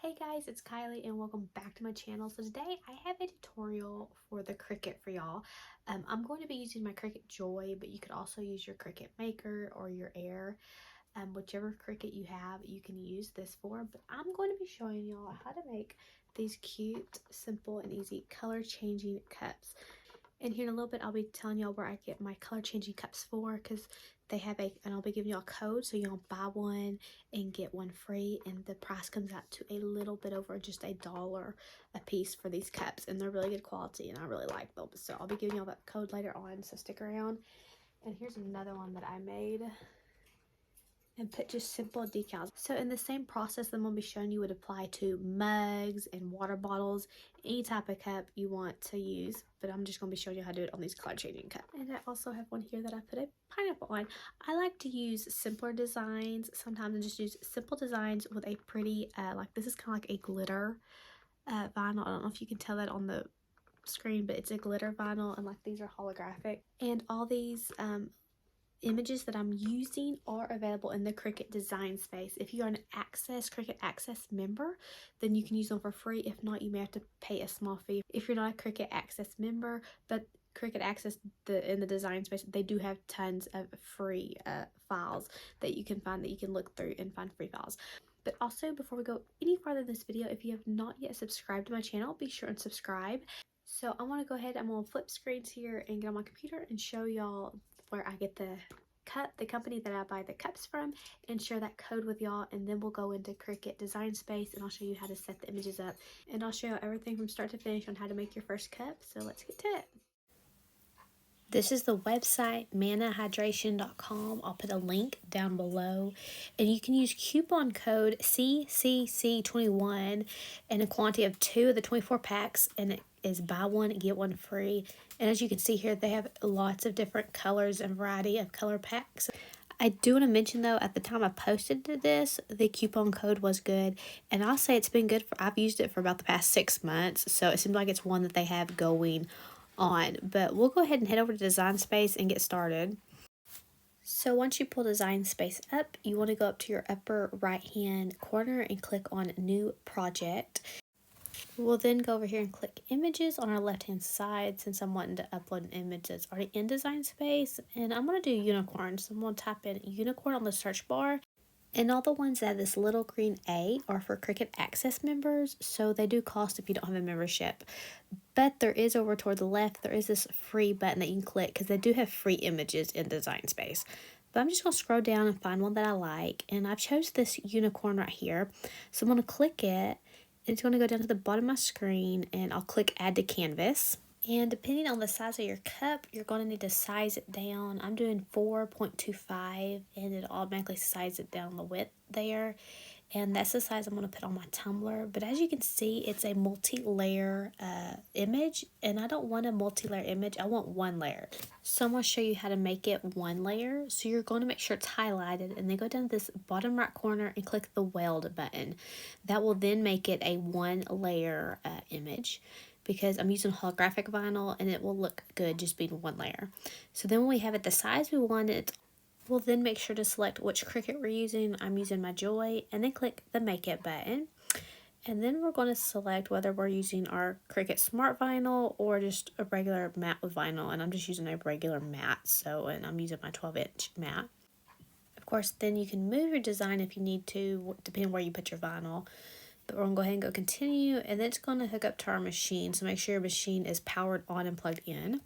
Hey guys, it's Kylie and welcome back to my channel. So today I have a tutorial for the Cricut for y'all. I'm going to be using my Cricut Joy, but you could also use your Cricut Maker or your Air. Whichever Cricut you have, you can use this for. But I'm going to be showing y'all how to make these cute, simple, and easy color changing cups. And here in a little bit, I'll be telling y'all where I get my color changing cups for, because they have and I'll be giving y'all a code, so y'all buy one and get one free, and the price comes out to a little bit over just $1 a piece for these cups, and they're really good quality, and I really like them. So I'll be giving y'all that code later on, so stick around. And here's another one that I made and put just simple decals. So in the same process that I'm going to be showing you would apply to mugs and water bottles, any type of cup you want to use, but I'm just going to be showing you how to do it on these color changing cups. And I also have one here that I put a pineapple on. I like to use simpler designs sometimes, and just use simple designs with a pretty, like this is kind of like a glitter vinyl. I don't know if you can tell that on the screen, but it's a glitter vinyl, and like these are holographic. And all these images that I'm using are available in the Cricut design space. If you're an Cricut Access member, then you can use them for free. If not, you may have to pay a small fee. If you're not a Cricut Access member, but Cricut Access in the design space, they do have tons of free files that you can find, that you can look through and find free files. But also, before we go any farther in this video, if you have not yet subscribed to my channel, be sure and subscribe. So I'm going to go ahead, I'm going to flip screens here and get on my computer and show y'all where I get the company that I buy the cups from, and share that code with y'all. And then we'll go into Cricut design space and I'll show you how to set the images up, and I'll show you everything from start to finish on how to make your first cup. So let's get to it. This is the website, manahydration.com. I'll put a link down below, and you can use coupon code CCC21 in a quantity of 2 of the 24 packs, and it is buy one get one free. And as you can see here, they have lots of different colors and variety of color packs. I do want to mention though, at the time I posted this, the coupon code was good, and I'll say it's been good for, I've used it for about the past 6 months, so it seems like it's one that they have going on. But we'll go ahead and head over to design space and get started. So once you pull design space up, you want to go up to your upper right hand corner and click on new project. We'll then go over here and click images on our left hand side, since I'm wanting to upload an image that's already in design space. And I'm going to do unicorn, so I'm going to type in unicorn on the search bar. And all the ones that have this little green A are for Cricut Access members, so they do cost if you don't have a membership. But there is, over toward the left, there is this free button that you can click, because they do have free images in design space. But I'm just going to scroll down and find one that I like, and I've chose this unicorn right here. So I'm going to click it. It's going to go down to the bottom of my screen, and I'll click add to canvas. And depending on the size of your cup, you're going to need to size it down. I'm doing 4.25, and it automatically sizes it down the width there. And that's the size I'm going to put on my tumbler. But as you can see, it's a multi-layer image, and I don't want a multi-layer image. I want one layer. So I'm going to show you how to make it one layer. So you're going to make sure it's highlighted, and then go down to this bottom right corner and click the weld button. That will then make it a one layer image, because I'm using holographic vinyl, and it will look good just being one layer. So then when we have it the size we want it, we'll then make sure to select which Cricut we're using. I'm using my Joy, and then click the Make It button. And then we're going to select whether we're using our Cricut Smart Vinyl or just a regular matte with vinyl. And I'm just using a regular matte, and I'm using my 12-inch matte. Of course, then you can move your design if you need to, depending where you put your vinyl. But we're going to go ahead and go continue, and then it's going to hook up to our machine. So make sure your machine is powered on and plugged in.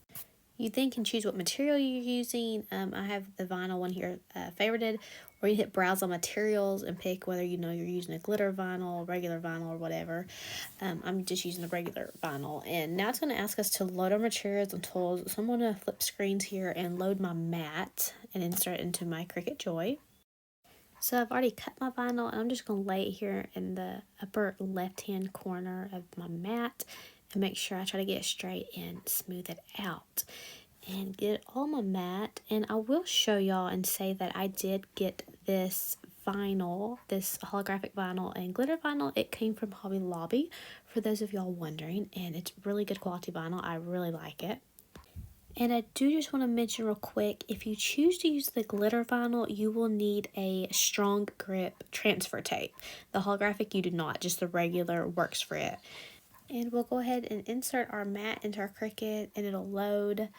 You then can choose what material you're using. I have the vinyl one here favorited, or you hit browse on materials and pick whether you're using a glitter vinyl, regular vinyl, or whatever. I'm just using the regular vinyl. And now it's going to ask us to load our materials and tools. So I'm going to flip screens here and load my mat and insert it into my Cricut Joy. So I've already cut my vinyl, and I'm just going to lay it here in the upper left-hand corner of my mat and make sure I try to get it straight and smooth it out and get it all on my mat. And I will show y'all and say that I did get this vinyl, this holographic vinyl and glitter vinyl. It came from Hobby Lobby, for those of y'all wondering, and it's really good quality vinyl. I really like it. And I do just want to mention real quick, if you choose to use the glitter vinyl, you will need a strong grip transfer tape. The holographic you do not, just the regular works for it. And we'll go ahead and insert our mat into our Cricut and it'll load,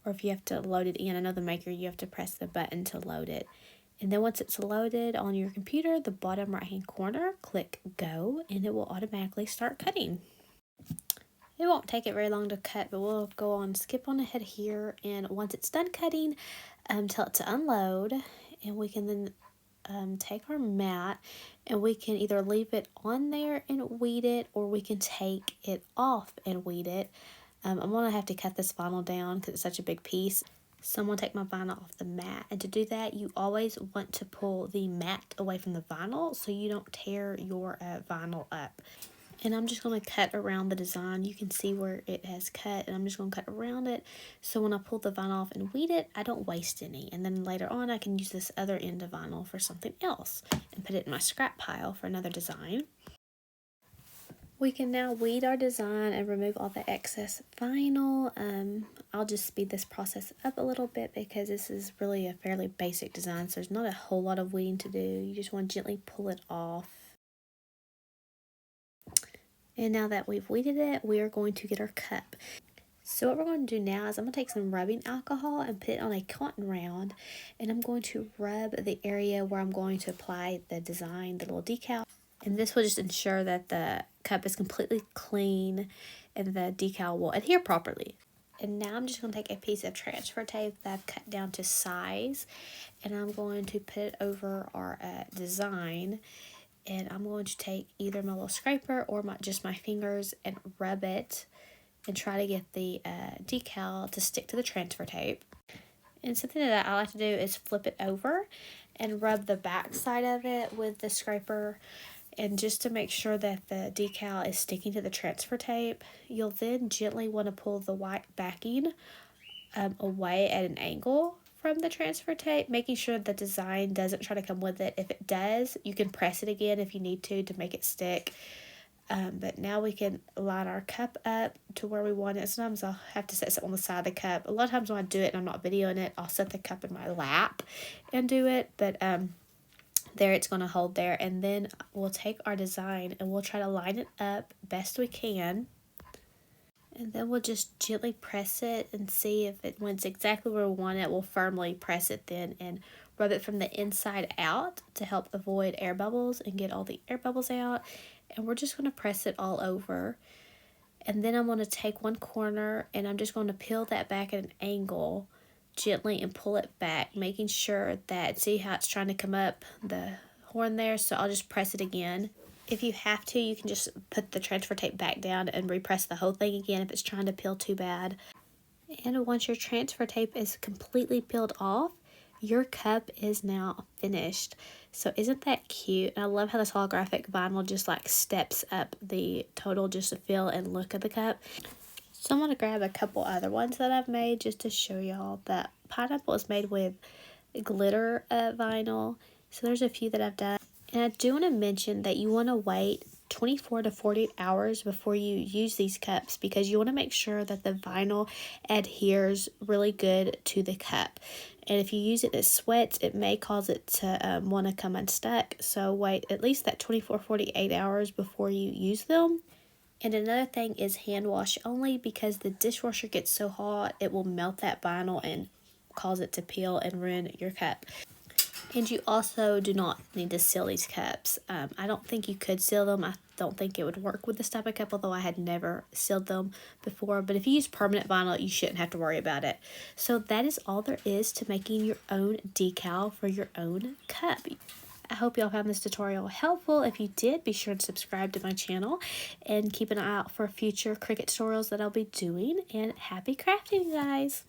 or if you have to load it in, I know the Maker, you have to press the button to load it. And then once it's loaded on your computer, the bottom right hand corner, click go and it will automatically start cutting. It won't take it very long to cut, but we'll go on, skip on ahead here, and once it's done cutting, tell it to unload, and we can then take our mat and we can either leave it on there and weed it, or we can take it off and weed it. I'm going to have to cut this vinyl down because it's such a big piece. So I'm going to take my vinyl off the mat, and to do that you always want to pull the mat away from the vinyl so you don't tear your vinyl up. And I'm just going to cut around the design. You can see where it has cut, and I'm just going to cut around it. So when I pull the vinyl off and weed it, I don't waste any. And then later on, I can use this other end of vinyl for something else and put it in my scrap pile for another design. We can now weed our design and remove all the excess vinyl. I'll just speed this process up a little bit because this is really a fairly basic design. So there's not a whole lot of weeding to do. You just want to gently pull it off. And now that we've weeded it, we are going to get our cup. So what we're going to do now is I'm going to take some rubbing alcohol and put it on a cotton round. And I'm going to rub the area where I'm going to apply the design, the little decal. And this will just ensure that the cup is completely clean and the decal will adhere properly. And now I'm just going to take a piece of transfer tape that I've cut down to size. And I'm going to put it over our design. And I'm going to take either my little scraper or just my fingers and rub it and try to get the decal to stick to the transfer tape. And something that I like to do is flip it over and rub the back side of it with the scraper, and just to make sure that the decal is sticking to the transfer tape. You'll then gently want to pull the white backing away at an angle from the transfer tape, making sure the design doesn't try to come with it. If it does, you can press it again if you need to make it stick. But now we can line our cup up to where we want it. Sometimes I'll have to set something on the side of the cup. A lot of times when I do it and I'm not videoing it, I'll set the cup in my lap and do it. But there it's going to hold there. And then we'll take our design and we'll try to line it up best we can. And then we'll just gently press it and see if it went exactly where we want it. We'll firmly press it then and rub it from the inside out to help avoid air bubbles and get all the air bubbles out. And we're just going to press it all over. And then I'm going to take one corner and I'm just going to peel that back at an angle gently and pull it back, making sure that, see how it's trying to come up the horn there? So I'll just press it again. If you have to, you can just put the transfer tape back down and repress the whole thing again if it's trying to peel too bad. And once your transfer tape is completely peeled off, your cup is now finished. So isn't that cute? And I love how this holographic vinyl just like steps up the total just to feel and look of the cup. So I'm going to grab a couple other ones that I've made just to show y'all. That pineapple is made with glitter vinyl. So there's a few that I've done. And I do want to mention that you want to wait 24 to 48 hours before you use these cups, because you want to make sure that the vinyl adheres really good to the cup. And if you use it as sweats, it may cause it to want to come unstuck. So wait at least that 24-48 hours before you use them. And another thing is hand wash only, because the dishwasher gets so hot, it will melt that vinyl and cause it to peel and ruin your cup. And you also do not need to seal these cups. I don't think you could seal them. I don't think it would work with this type of cup, although I had never sealed them before. But if you use permanent vinyl, you shouldn't have to worry about it. So that is all there is to making your own decal for your own cup. I hope y'all found this tutorial helpful. If you did, be sure to subscribe to my channel and keep an eye out for future Cricut tutorials that I'll be doing. And happy crafting, guys!